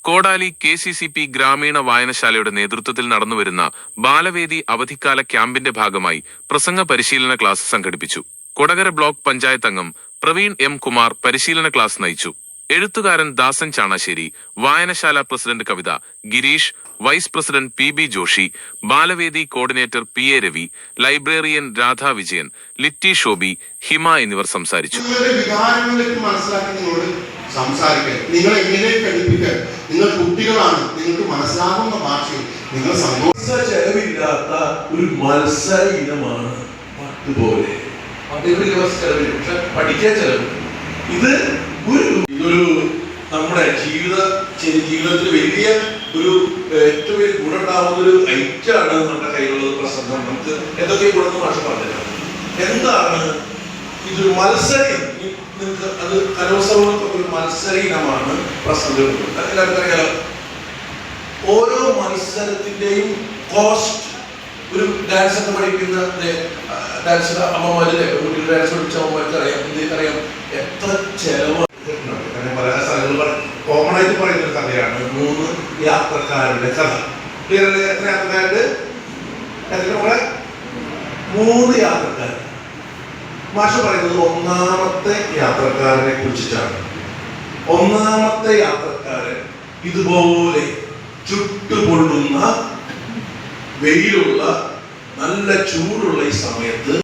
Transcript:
കോടാലി KCCP ഗ്രാമീണ വായനശാലയുടെ നേതൃത്വത്തിൽ നടന്നുവരുന്ന ബാലവേദി അവധിക്കാല ക്യാമ്പിന്റെ ഭാഗമായി പ്രസംഗ പരിശീലന ക്ലാസ് സംഘടിപ്പിച്ചു. കൊടകര ബ്ലോക്ക് പഞ്ചായത്ത് അംഗം പ്രവീൺ M. കുമാർ പരിശീലന ക്ലാസ് നയിച്ചു. എഴുത്തുകാരൻ ദാസൻ ചാണാശ്ശേരി, വായനശാല president Kavitha Girish, vice president PB Joshi, ബാലവേദി coordinator PA Ravi, librarian Radha Vijayan, Litty Shobi, Hima എന്നിവർ സംസാരിച്ചു. സംസാരിക്കാൻ നിങ്ങൾ എങ്ങനെ പഠിപ്പിക്കാൻ, നിങ്ങൾ കുട്ടികളാണ്, നിങ്ങൾക്ക് മനസ്സിലാകുന്ന ഭാഷയിൽ നിങ്ങൾ ചെലവില്ലാത്ത ഒരു മത്സര ഇനമാണ് അതുപോലെ പക്ഷെ പഠിക്കാൻ ചെലവ്. ഇതൊരു നമ്മുടെ ജീവിതത്തിൽ വലിയ ഒരു ഏറ്റവും വലിയ ഗുണമുണ്ടാവുന്ന ഒരു ഐറ്റാണ് നമ്മുടെ കയ്യിലുള്ളത്. പ്രസംഗം നമുക്ക് എന്തൊക്കെ ഗുണമെന്ന് ഭാഷ പറഞ്ഞിട്ടുണ്ട്. എന്താണ് ഇതൊരു മത്സരം? നിങ്ങൾക്ക് അത് കലോത്സവങ്ങൾക്ക് ഒരു മത്സര ഇനമാണ് പ്രസംഗം. എല്ലാവർക്കും അറിയാലോ, ഓരോ മത്സരത്തിന്റെയും കോസ്റ്റ്. ഒരു ഡാൻസ് ഒക്കെ പഠിക്കുന്ന ഡാൻസ് അമ്മമാരിലെ കുട്ടികൾ ഡാൻസ് പഠിച്ച അമ്മമാർക്ക് അറിയാം, അറിയാം എത്ര ചെലവ്. പല സ്ഥലങ്ങളിൽ കോമൺ ആയിട്ട് പറയുന്ന ഒരു കഥയാണ് 3 യാത്രക്കാരുടെ കഥ. എത്ര യാത്രക്കാരുണ്ട്? 3 യാത്രക്കാർ. മാഷ പറയുന്നത് 1ാമത്തെ യാത്രക്കാരനെ കുറിച്ചിട്ടാണ്. 1ാമത്തെ യാത്രക്കാരൻ ഇതുപോലെ ചുട്ടുപൊള്ളുന്ന വെയിലുള്ള നല്ല ചൂടുള്ള ഈ സമയത്ത്